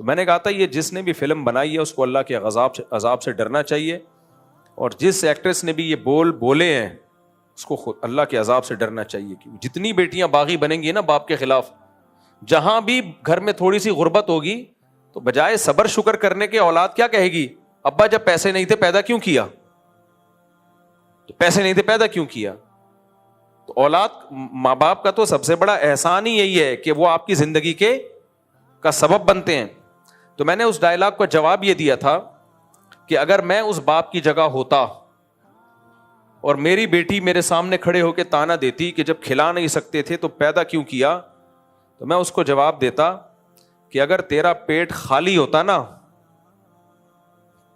تو میں نے کہا تھا یہ جس نے بھی فلم بنائی ہے اس کو اللہ کے عذاب سے ڈرنا چاہیے, اور جس ایکٹریس نے بھی یہ بولے ہیں اس کو اللہ کے عذاب سے ڈرنا چاہیے. کہ جتنی بیٹیاں باغی بنیں گی نا باپ کے خلاف, جہاں بھی گھر میں تھوڑی سی غربت ہوگی تو بجائے صبر شکر کرنے کے اولاد کیا کہے گی, ابا جب پیسے نہیں تھے پیدا کیوں کیا, تو پیسے نہیں تھے پیدا کیوں کیا. تو اولاد ماں باپ کا تو سب سے بڑا احسان ہی یہی ہے کہ وہ آپ کی زندگی کا سبب بنتے ہیں. تو میں نے اس ڈائلاگ کا جواب یہ دیا تھا کہ اگر میں اس باپ کی جگہ ہوتا اور میری بیٹی میرے سامنے کھڑے ہو کے تانا دیتی کہ جب کھلا نہیں سکتے تھے تو پیدا کیوں کیا, تو میں اس کو جواب دیتا کہ اگر تیرا پیٹ خالی ہوتا نا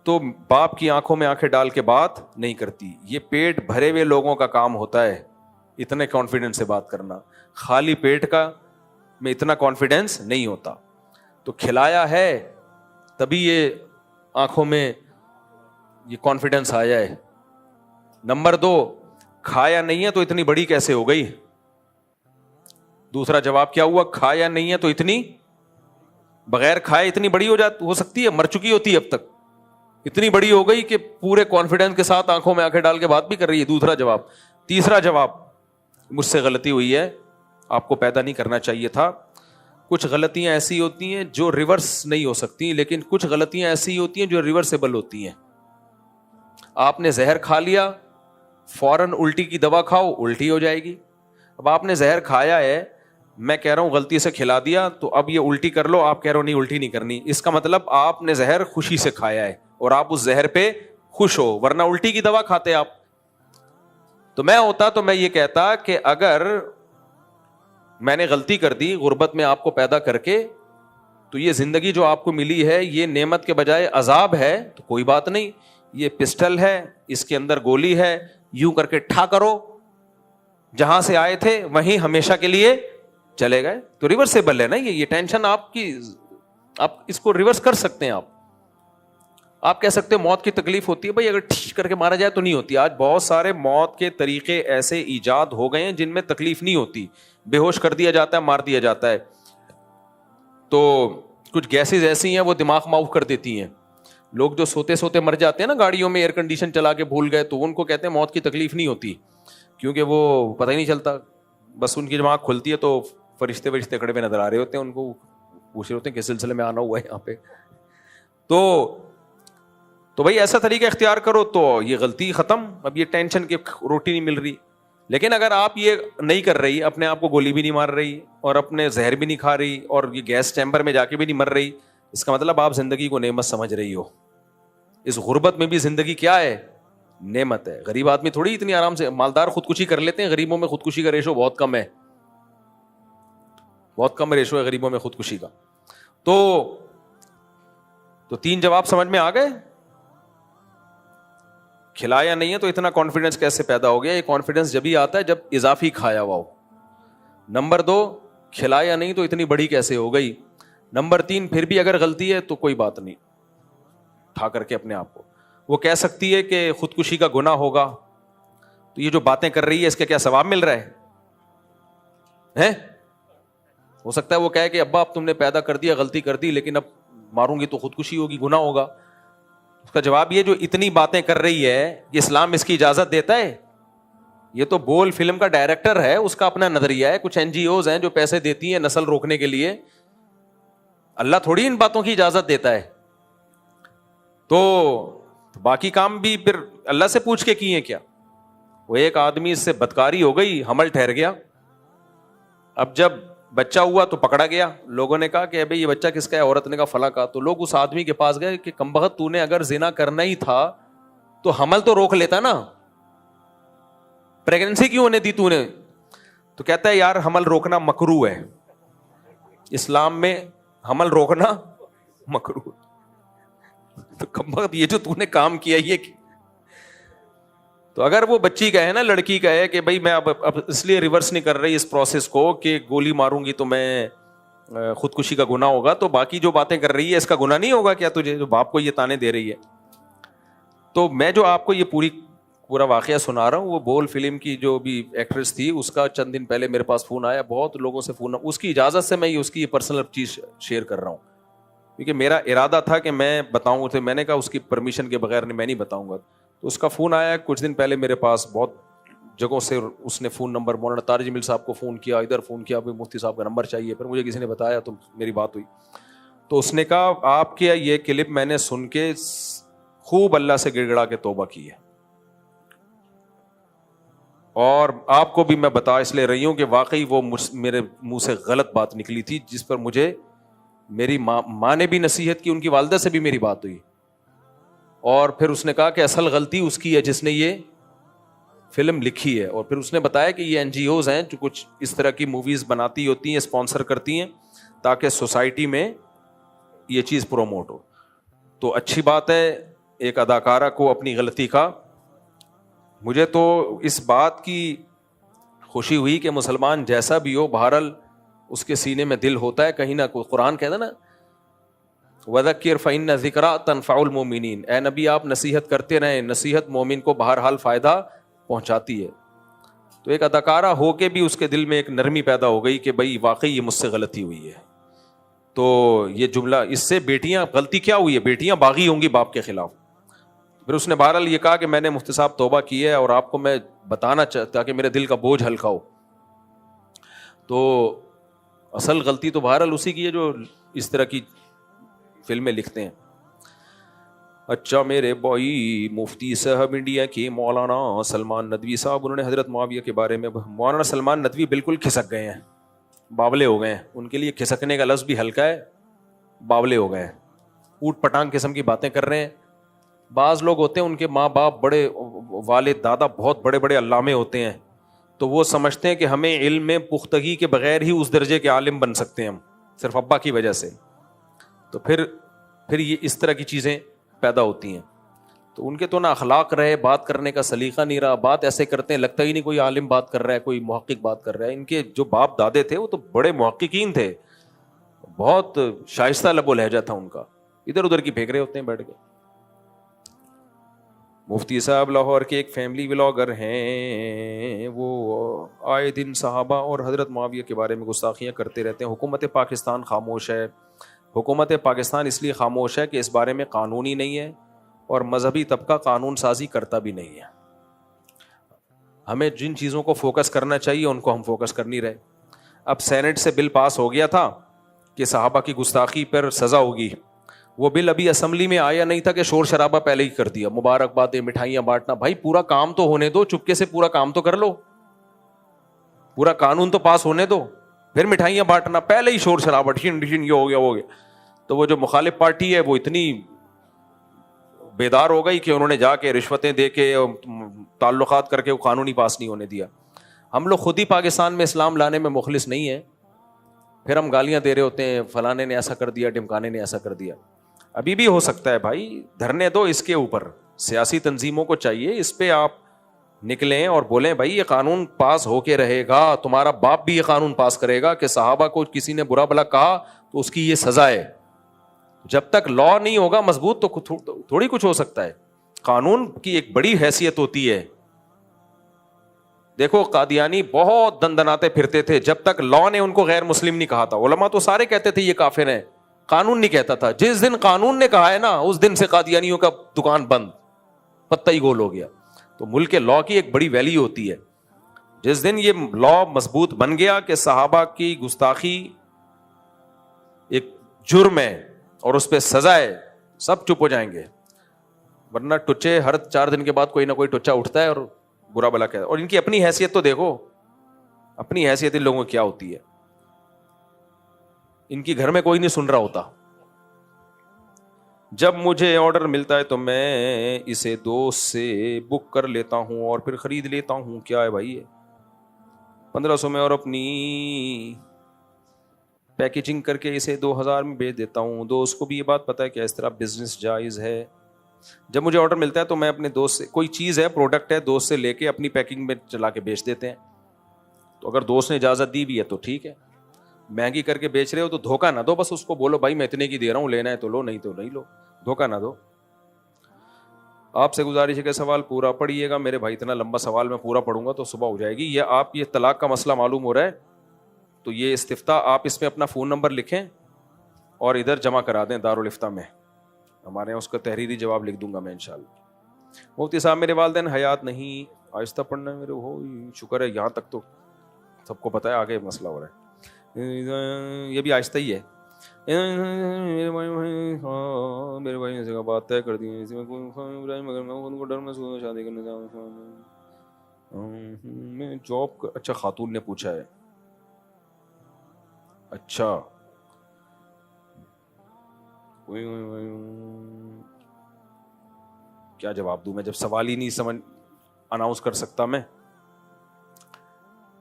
تو باپ کی آنکھوں میں آنکھیں ڈال کے بات نہیں کرتی. یہ پیٹ بھرے ہوئے لوگوں کا کام ہوتا ہے اتنے کانفیڈنس سے بات کرنا, خالی پیٹ کا میں اتنا کانفیڈنس نہیں ہوتا. تو کھلایا ہے تبھی یہ آنکھوں میں یہ کانفیڈنس آیا ہے. نمبر 2, کھایا نہیں ہے تو اتنی بڑی کیسے ہو گئی. دوسرا جواب کیا ہوا, کھایا نہیں ہے تو اتنی بغیر کھائے اتنی بڑی ہو سکتی ہے, مر چکی ہوتی ہے اب تک, اتنی بڑی ہو گئی کہ پورے کانفیڈنس کے ساتھ آنکھوں میں آنکھیں ڈال کے بات بھی کر رہی ہے. دوسرا جواب. تیسرا جواب, مجھ سے غلطی ہوئی ہے, آپ کو پیدا نہیں کرنا چاہیے تھا. کچھ غلطیاں ایسی ہوتی ہیں جو ریورس نہیں ہو سکتی, لیکن کچھ غلطیاں ایسی ہوتی ہیں جو ریورسیبل ہوتی ہیں. آپ نے زہر کھا لیا, فوراً الٹی کی دوا کھاؤ, الٹی ہو جائے گی. اب آپ نے زہر کھایا ہے, میں کہہ رہا ہوں غلطی سے کھلا دیا تو اب یہ الٹی کر لو, آپ کہہ رہے ہو نہیں الٹی نہیں کرنی. اس کا مطلب آپ نے زہر خوشی سے کھایا ہے اور آپ اس زہر پہ خوش ہو, ورنہ الٹی کی دوا کھاتے آپ. تو میں ہوتا تو میں یہ کہتا کہ اگر میں نے غلطی کر دی غربت میں آپ کو پیدا کر کے, تو یہ زندگی جو آپ کو ملی ہے یہ نعمت کے بجائے عذاب ہے, تو کوئی بات نہیں, یہ پسٹل ہے, اس کے اندر گولی ہے, یوں کر کے ٹھا کرو, جہاں سے آئے تھے وہیں ہمیشہ کے لیے چلے گئے. تو ریورسیبل ہے نا یہ ٹینشن آپ کی, آپ اس کو ریورس کر سکتے ہیں. آپ کہہ سکتے ہیں موت کی تکلیف ہوتی ہے, بھائی اگر ٹھیک کر کے مارا جائے تو نہیں ہوتی. آج بہت سارے موت کے طریقے ایسے ایجاد ہو گئے ہیں جن میں تکلیف نہیں ہوتی, بے ہوش کر دیا جاتا ہے, مار دیا جاتا ہے. تو کچھ گیسز ایسی ہیں وہ دماغ معاف کر دیتی ہیں. لوگ جو سوتے سوتے مر جاتے ہیں نا گاڑیوں میں, ایئر کنڈیشن چلا کے بھول گئے, تو ان کو کہتے ہیں موت کی تکلیف نہیں ہوتی, کیونکہ وہ پتہ ہی نہیں چلتا, بس ان کی دماغ کھلتی ہے تو فرشتے کھڑے ہوئے نظر آ رہے ہوتے ہیں, ان کو پوچھ رہے ہوتے ہیں کس سلسلے میں آنا ہوا ہے یہاں پہ. تو بھائی ایسا طریقہ اختیار کرو تو یہ غلطی ختم, اب یہ ٹینشن کی روٹی نہیں مل رہی. لیکن اگر آپ یہ نہیں کر رہی, اپنے آپ کو گولی بھی نہیں مار رہی اور اپنے زہر بھی نہیں کھا رہی اور یہ گیس چیمبر میں جا کے بھی نہیں مر رہی, اس کا مطلب آپ زندگی کو نعمت سمجھ رہی ہو. اس غربت میں بھی زندگی کیا ہے, نعمت ہے. غریب آدمی تھوڑی اتنی آرام سے, مالدار خودکشی کر لیتے ہیں, غریبوں میں خودکشی کا ریشو بہت کم ہے, بہت کم ریشو ہے غریبوں میں خودکشی کا. تو 3 جواب سمجھ میں آ گئے. کھلایا نہیں ہے تو اتنا کانفیڈنس کیسے پیدا ہو گیا, یہ کانفیڈنس جبھی آتا ہے جب اضافی کھایا ہوا ہو. نمبر 2, کھلایا نہیں تو اتنی بڑی کیسے ہو گئی. نمبر 3, پھر بھی اگر غلطی ہے تو کوئی بات نہیں, اٹھا کر کے اپنے آپ کو. وہ کہہ سکتی ہے کہ خودکشی کا گناہ ہوگا, تو یہ جو باتیں کر رہی ہے اس کا کیا ثواب مل رہا ہے؟ ہو سکتا ہے وہ کہے کہ ابا اب تم نے پیدا کر دیا, غلطی کر دی, لیکن اب ماروں گی تو خودکشی ہوگی, گناہ ہوگا. اس کا جواب یہ جو اتنی باتیں کر رہی ہے کہ اسلام اس کی اجازت دیتا ہے. یہ تو بول فلم کا ڈائریکٹر ہے, اس کا اپنا نظریہ ہے. کچھ NGOs ہیں جو پیسے دیتی ہیں نسل روکنے کے لیے, اللہ تھوڑی ان باتوں کی اجازت دیتا ہے. تو باقی کام بھی پھر اللہ سے پوچھ کے کیے کیا. وہ ایک آدمی اس سے بدکاری ہو گئی, حمل ٹھہر گیا. اب جب بچہ ہوا تو پکڑا گیا, لوگوں نے کہا کہ بھائی یہ بچہ کس کا ہے, عورت نے کہا فلاں کا. تو لوگ اس آدمی کے پاس گئے کہ کمبخت تو نے اگر زنا کرنا ہی تھا تو حمل تو روک لیتا نا, پریگننسی کیوں ہونے دی تو نے. تو کہتا ہے یار حمل روکنا مکروہ ہے, اسلام میں حمل روکنا مکروہ. تو کمبخت یہ جو تو نے کام کیا یہ, تو اگر وہ بچی کا ہے نا, لڑکی کا ہے کہ بھائی میں اب اس لیے ریورس نہیں کر رہی اس پروسیس کو کہ گولی ماروں گی تو میں خودکشی کا گناہ ہوگا, تو باقی جو باتیں کر رہی ہے اس کا گناہ نہیں ہوگا کیا تجھے, جو باپ کو یہ تانے دے رہی ہے. تو میں جو آپ کو یہ پورا واقعہ سنا رہا ہوں, وہ بول فلم کی جو بھی ایکٹریس تھی اس کا چند دن پہلے میرے پاس فون آیا, بہت لوگوں سے فون, اس کی اجازت سے میں اس کی پرسنل چیز شیئر کر رہا ہوں. کیونکہ میرا ارادہ تھا کہ میں بتاؤں تو میں نے کہا اس کی پرمیشن کے بغیر میں نہیں بتاؤں گا. تو اس کا فون آیا کچھ دن پہلے میرے پاس, بہت جگہوں سے اس نے فون نمبر, مولانا طارق جمیل صاحب کو فون کیا, ادھر فون کیا, مفتی صاحب کا نمبر چاہیے. پھر مجھے کسی نے بتایا تو میری بات ہوئی. تو اس نے کہا آپ کے یہ کلپ میں نے سن کے خوب اللہ سے گڑ گڑا کے توبہ کی ہے, اور آپ کو بھی میں بتا اس لیے رہی ہوں کہ واقعی وہ میرے منہ سے غلط بات نکلی تھی, جس پر مجھے میری ماں نے بھی نصیحت کی, ان کی والدہ سے بھی میری بات ہوئی. اور پھر اس نے کہا کہ اصل غلطی اس کی ہے جس نے یہ فلم لکھی ہے. اور پھر اس نے بتایا کہ یہ NGOs ہیں جو کچھ اس طرح کی موویز بناتی ہوتی ہیں, اسپانسر کرتی ہیں تاکہ سوسائٹی میں یہ چیز پروموٹ ہو. تو اچھی بات ہے ایک اداکارہ کو اپنی غلطی کا. مجھے تو اس بات کی خوشی ہوئی کہ مسلمان جیسا بھی ہو بہرحال اس کے سینے میں دل ہوتا ہے کہیں نہ کوئی. قرآن کہتا ہے نا وَذَكِّرْ فَإِنَّ الذِّكْرَىٰ تَنفَعُ الْمُؤْمِنِينَ, اے نبی آپ نصیحت کرتے رہیں, نصیحت مومن کو بہرحال فائدہ پہنچاتی ہے. تو ایک اداکارہ ہو کے بھی اس کے دل میں ایک نرمی پیدا ہو گئی کہ بھائی واقعی یہ مجھ سے غلطی ہوئی ہے. تو یہ جملہ اس سے بیٹیاں, غلطی کیا ہوئی ہے, بیٹیاں باغی ہوں گی باپ کے خلاف. پھر اس نے بہرحال یہ کہا کہ میں نے مفتی صاحب توبہ کی ہے اور آپ کو میں بتانا چاہتا کہ میرے دل کا بوجھ ہلکا ہو. تو اصل غلطی تو بہرحال اسی کی ہے جو اس طرح کی فلمیں لکھتے ہیں. اچھا میرے بھائی مفتی صاحب انڈیا کے مولانا سلمان ندوی صاحب, انہوں نے حضرت معاویہ کے بارے میں, مولانا سلمان ندوی بالکل کھسک گئے ہیں, باولے ہو گئے ہیں. ان کے لیے کھسکنے کا لفظ بھی ہلکا ہے, باولے ہو گئے ہیں, اوٹ پٹانگ قسم کی باتیں کر رہے ہیں. بعض لوگ ہوتے ہیں ان کے ماں باپ بڑے, والد دادا بہت بڑے بڑے علامے ہوتے ہیں, تو وہ سمجھتے ہیں کہ ہمیں علم میں پختگی کے بغیر ہی اس درجے کے عالم بن سکتے ہیں ہم, صرف ابا کی وجہ سے. تو پھر یہ اس طرح کی چیزیں پیدا ہوتی ہیں. تو ان کے تو نہ اخلاق رہے, بات کرنے کا سلیقہ نہیں رہا, بات ایسے کرتے ہیں لگتا ہی نہیں کوئی عالم بات کر رہا ہے, کوئی محقق بات کر رہا ہے. ان کے جو باپ دادے تھے وہ تو بڑے محققین تھے, بہت شائستہ لب و لہجہ تھا ان کا, ادھر ادھر کی پھینک رہے ہوتے ہیں بیٹھ کے. مفتی صاحب لاہور کے ایک فیملی ولاگر ہیں, وہ آئے دن صحابہ اور حضرت معاویہ کے بارے میں گستاخیاں کرتے رہتے ہیں. حکومت پاکستان خاموش ہے. حکومت پاکستان اس لیے خاموش ہے کہ اس بارے میں قانون ہی نہیں ہے اور مذہبی طبقہ قانون سازی کرتا بھی نہیں ہے. ہمیں جن چیزوں کو فوکس کرنا چاہیے ان کو ہم فوکس کر نہیں رہے. اب سینٹ سے بل پاس ہو گیا تھا کہ صحابہ کی گستاخی پر سزا ہوگی, وہ بل ابھی اسمبلی میں آیا نہیں تھا کہ شور شرابہ پہلے ہی کر دیا, مبارکبادیں, مٹھائیاں بانٹنا. بھائی پورا کام تو ہونے دو, چپکے سے پورا کام تو کر لو, پورا قانون تو پاس ہونے دو, پھر مٹھائیاں بانٹنا, پہلے ہی شور شرابہ ڈھین ڈھین یہ ہو گیا وہ ہو گیا. تو وہ جو مخالف پارٹی ہے وہ اتنی بیدار ہو گئی کہ انہوں نے جا کے رشوتیں دے کے تعلقات کر کے وہ قانون ہی پاس نہیں ہونے دیا. ہم لوگ خود ہی پاکستان میں اسلام لانے میں مخلص نہیں ہیں, پھر ہم گالیاں دے رہے ہوتے ہیں فلانے نے ایسا کر دیا, ڈمکانے نے ایسا کر دیا. ابھی بھی ہو سکتا ہے بھائی, دھرنے دو اس کے اوپر, سیاسی تنظیموں کو چاہیے اس پہ آپ نکلیں اور بولیں بھائی یہ قانون پاس ہو کے رہے گا, تمہارا باپ بھی یہ قانون پاس کرے گا کہ صحابہ کو کسی نے برا بھلا کہا تو اس کی یہ سزا ہے. جب تک لا نہیں ہوگا مضبوط تو تھوڑی کچھ ہو سکتا ہے. قانون کی ایک بڑی حیثیت ہوتی ہے. دیکھو قادیانی بہت دندناتے پھرتے تھے جب تک لا نے ان کو غیر مسلم نہیں کہا تھا. علماء تو سارے کہتے تھے یہ کافر ہیں, قانون نہیں کہتا تھا. جس دن قانون نے کہا ہے نا اس دن سے قادیانیوں کا دکان بند, پتہ ہی گول ہو گیا. تو ملک کے لا کی ایک بڑی ویلیو ہوتی ہے. جس دن یہ لا مضبوط بن گیا کہ صحابہ کی گستاخی ایک جرم ہے اور اس پہ سزا ہے, سب چپ ہو جائیں گے. ورنہ ٹچے ہر 4 دن کے بعد کوئی نہ کوئی ٹچا اٹھتا ہے اور برا بلا کہتا ہے. اور ان کی اپنی حیثیت تو دیکھو, اپنی حیثیت ان لوگوں کی کیا ہوتی ہے. ان کی گھر میں کوئی نہیں سن رہا ہوتا. جب مجھے آرڈر ملتا ہے تو میں اسے دوست سے بک کر لیتا ہوں اور پھر خرید لیتا ہوں. کیا ہے بھائی, 1500 میں اور اپنی پیکیجنگ کر کے اسے 2000 میں بیچ دیتا ہوں. دوست کو بھی یہ بات پتا ہے کہ اس طرح بزنس جائز ہے. جب مجھے آرڈر ملتا ہے تو میں اپنے دوست سے, کوئی چیز ہے پروڈکٹ ہے, دوست سے لے کے اپنی پیکنگ میں چلا کے بیچ دیتے ہیں. تو اگر دوست نے اجازت دی بھی ہے تو ٹھیک ہے. مہنگی کر کے بیچ رہے ہو تو دھوکہ نہ دو, بس اس کو بولو بھائی میں اتنے کی دے رہا ہوں, لینا ہے تو لو, نہیں تو نہیں لو, دھوکہ نہ دو. آپ سے گزارش ہے کہ سوال پورا پڑھیے گا میرے بھائی. اتنا لمبا سوال میں پورا پڑھوں گا تو صبح ہو جائے گی. یہ طلاق کا مسئلہ معلوم ہو رہا ہے تو یہ استفتاء آپ اس میں اپنا فون نمبر لکھیں اور ادھر جمع کرا دیں دارالفتہ میں, ہمارے یہاں اس کا تحریری جواب لکھ دوں گا میں انشاءاللہ. مفتی صاحب میرے والدین حیات نہیں, آہستہ پڑھنا ہے میرے, ہو شکر ہے یہاں تک تو سب کو پتہ ہے, آگے مسئلہ ہو رہا ہے, یہ بھی آہستہ ہی ہے. میرے بھائی نے جگہ بات طے کر دی ہے, مگر میں ان کو ڈر محسوس شادی کرنے جاؤں. میں جاب, اچھا خاتون نے پوچھا ہے, اچھا کیا جواب دوں میں جب سوال ہی نہیں سمجھ اناؤنس کر سکتا میں.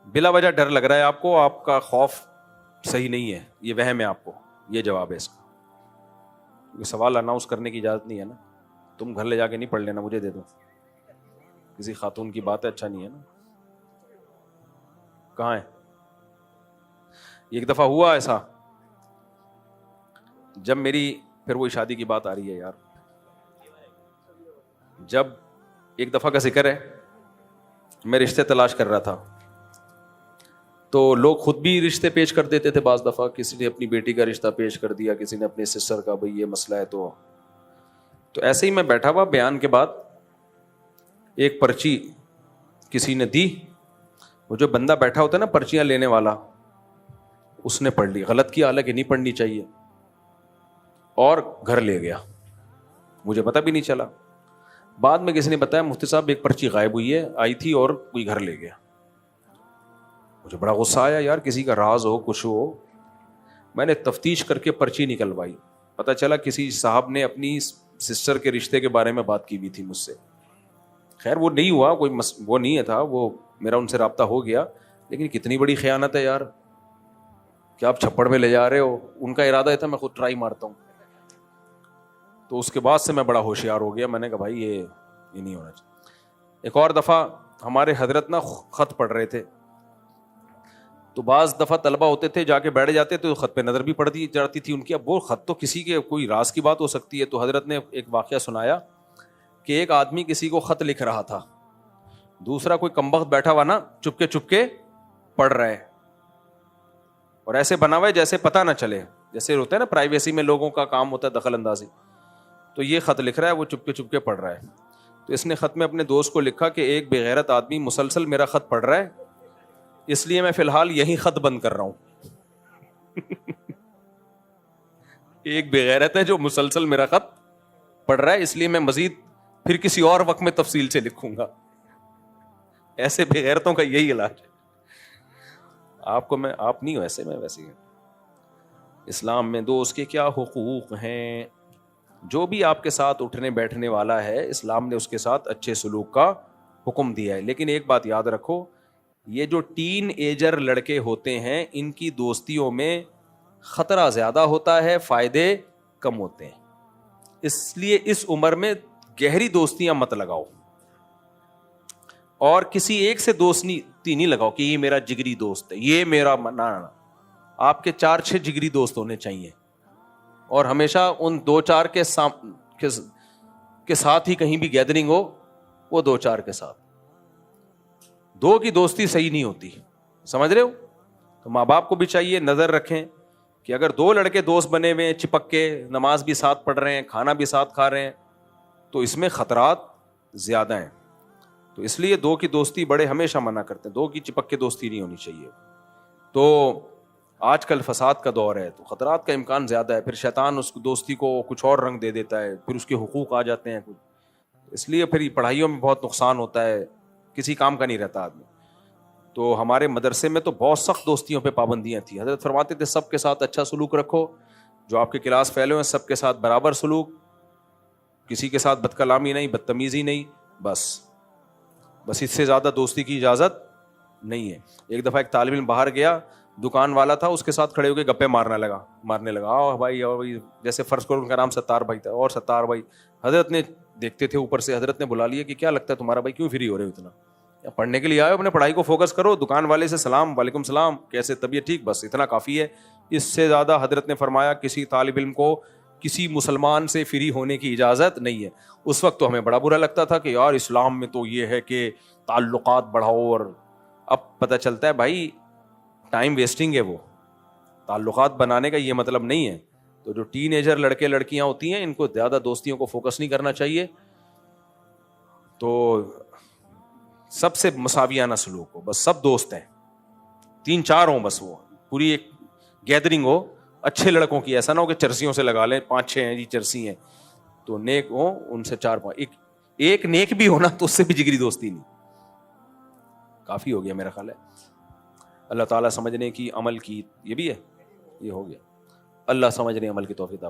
بلا وجہ ڈر لگ رہا ہے آپ کو, آپ کا خوف صحیح نہیں ہے, یہ وہم ہے آپ کو, یہ جواب ہے اس کا. یہ سوال اناؤنس کرنے کی اجازت نہیں ہے نا, تم گھر لے جا کے نہیں پڑھ لینا, مجھے دے دو. کسی خاتون کی بات ہے, اچھا نہیں ہے نا. کہاں ہے؟ ایک دفعہ ہوا ایسا, جب میری پھر وہی شادی کی بات آ رہی ہے یار, جب ایک دفعہ کا ذکر ہے, میں رشتے تلاش کر رہا تھا, تو لوگ خود بھی رشتے پیش کر دیتے تھے. بعض دفعہ کسی نے اپنی بیٹی کا رشتہ پیش کر دیا, کسی نے اپنی سسٹر کا, بھئی یہ مسئلہ ہے. تو ایسے ہی میں بیٹھا ہوا, بیان کے بعد ایک پرچی کسی نے دی, وہ جو بندہ بیٹھا ہوتا ہے نا پرچیاں لینے والا, اس نے پڑھ لی. غلط کیا, حالانکہ نہیں پڑھنی چاہیے, اور گھر لے گیا. مجھے پتہ بھی نہیں چلا. بعد میں کسی نے بتایا مفتی صاحب ایک پرچی غائب ہوئی ہے, آئی تھی اور کوئی گھر لے گیا. مجھے بڑا غصہ آیا یار, کسی کا راز ہو کچھ ہو. میں نے تفتیش کر کے پرچی نکلوائی, پتہ چلا کسی صاحب نے اپنی سسٹر کے رشتے کے بارے میں بات کی ہوئی تھی مجھ سے. خیر وہ نہیں ہوا, کوئی وہ نہیں تھا, وہ میرا ان سے رابطہ ہو گیا. لیکن کتنی بڑی خیانت ہے یار, کیا آپ چھپڑ میں لے جا رہے ہو. ان کا ارادہ یہ تھا میں خود ٹرائی مارتا ہوں. تو اس کے بعد سے میں بڑا ہوشیار ہو گیا, میں نے کہا بھائی یہ نہیں ہونا چاہیے. ایک اور دفعہ ہمارے حضرت نا خط پڑھ رہے تھے, تو بعض دفعہ طلبہ ہوتے تھے جا کے بیٹھ جاتے تو خط پہ نظر بھی پڑتی جاتی تھی ان کی. اب وہ خط تو کسی کے کوئی راز کی بات ہو سکتی ہے. تو حضرت نے ایک واقعہ سنایا کہ ایک آدمی کسی کو خط لکھ رہا تھا, دوسرا کوئی کمبخت بیٹھا ہوا نا چپ کے پڑھ رہا ہے, اور ایسے بنا ہوا ہے جیسے پتہ نہ چلے, جیسے ہوتا ہے نا پرائیویسی میں لوگوں کا کام ہوتا ہے دخل اندازی. تو یہ خط لکھ رہا ہے, وہ چپ کے پڑھ رہا ہے. تو اس نے خط میں اپنے دوست کو لکھا کہ ایک بے غیرت آدمی مسلسل میرا خط پڑھ رہا ہے, اس لیے میں فی الحال یہی خط بند کر رہا ہوں. ایک بے غیرت ہے جو مسلسل میرا خط پڑھ رہا ہے, اس لیے میں مزید پھر کسی اور وقت میں تفصیل سے لکھوں گا. ایسے بے غیرتوں کا یہی علاج ہے. آپ نہیں ہو ایسے, میں ویسے ہی. اسلام میں دوست کے کیا حقوق ہیں؟ جو بھی آپ کے ساتھ اٹھنے بیٹھنے والا ہے, اسلام نے اس کے ساتھ اچھے سلوک کا حکم دیا ہے. لیکن ایک بات یاد رکھو, یہ جو ٹین ایجر لڑکے ہوتے ہیں ان کی دوستیوں میں خطرہ زیادہ ہوتا ہے, فائدے کم ہوتے ہیں. اس لیے اس عمر میں گہری دوستیاں مت لگاؤ, اور کسی ایک سے دوستی نہیں لگاؤ کہ یہ میرا جگری دوست ہے, یہ میرا نا. آپ کے 4-6 جگری دوست ہونے چاہیے, اور ہمیشہ ان 2-4 کے ساتھ ہی کہیں بھی گیدرنگ ہو, وہ 2-4 کے ساتھ. 2 کی دوستی صحیح نہیں ہوتی, سمجھ رہے ہو؟ تو ماں باپ کو بھی چاہیے نظر رکھیں کہ اگر 2 لڑکے دوست بنے ہوئے چپک کے, نماز بھی ساتھ پڑھ رہے ہیں, کھانا بھی ساتھ کھا رہے ہیں, تو اس میں خطرات زیادہ ہیں. تو اس لیے 2 کی دوستی بڑے ہمیشہ منع کرتے ہیں, 2 کی چپک کے دوستی نہیں ہونی چاہیے. تو آج کل فساد کا دور ہے, تو خطرات کا امکان زیادہ ہے. پھر شیطان اس دوستی کو کچھ اور رنگ دے دیتا ہے, پھر اس کے حقوق آ جاتے ہیں کچھ. اس لیے پھر پڑھائیوں میں بہت نقصان ہوتا ہے, کسی کام کا نہیں رہتا آدمی. تو ہمارے مدرسے میں تو بہت سخت دوستیوں پہ پابندیاں تھیں. حضرت فرماتے تھے سب کے ساتھ اچھا سلوک رکھو, جو آپ کے کلاس فیلو ہیں سب کے ساتھ برابر سلوک, کسی کے ساتھ بد کلامی نہیں, بدتمیزی نہیں, بس اس سے زیادہ دوستی کی اجازت نہیں ہے. ایک دفعہ ایک طالب علم باہر گیا, دکان والا تھا, اس کے ساتھ کھڑے ہو کے گپے مارنے لگا آؤ بھائی, اور جیسے فرض کرو ان کا نام ستار بھائی تھا, اور ستار بھائی. حضرت نے دیکھتے تھے اوپر سے, حضرت نے بلا لیا کہ کیا لگتا ہے تمہارا بھائی کیوں فری ہو رہے ہو اتنا, پڑھنے کے لیے آئے, اپنے پڑھائی کو فوکس کرو. دکان والے سے سلام, وعلیکم السلام, کیسے, طبیعت ٹھیک, بس اتنا کافی ہے. اس سے زیادہ حضرت نے فرمایا کسی طالب علم کو کسی مسلمان سے فری ہونے کی اجازت نہیں ہے. اس وقت تو ہمیں بڑا برا لگتا تھا کہ یار اسلام میں تو یہ ہے کہ تعلقات بڑھاؤ, اور اب پتہ چلتا ہے بھائی ٹائم ویسٹنگ ہے. وہ تعلقات بنانے کا یہ مطلب نہیں ہے. تو جو ٹین ایجر لڑکے لڑکیاں ہوتی ہیں ان کو زیادہ دوستیوں کو فوکس نہیں کرنا چاہیے, تو سب سے مساویانہ سلوک ہو, بس سب دوست ہیں, 3-4 ہوں بس, وہ پوری ایک گیدرنگ ہو اچھے لڑکوں کی, ایسا نہ ہو کہ چرسیوں سے لگا لیں 5-6 ہیں جی چرسی ہیں, تو نیک ہو ان سے 4-5, ایک نیک بھی ہونا تو اس سے بھی جگری دوستی نہیں, کافی ہو گیا میرا خیال ہے. اللہ تعالیٰ سمجھنے کی عمل کی, یہ بھی ہے, یہ ہو گیا. اللہ سمجھنے عمل کی توفیق عطا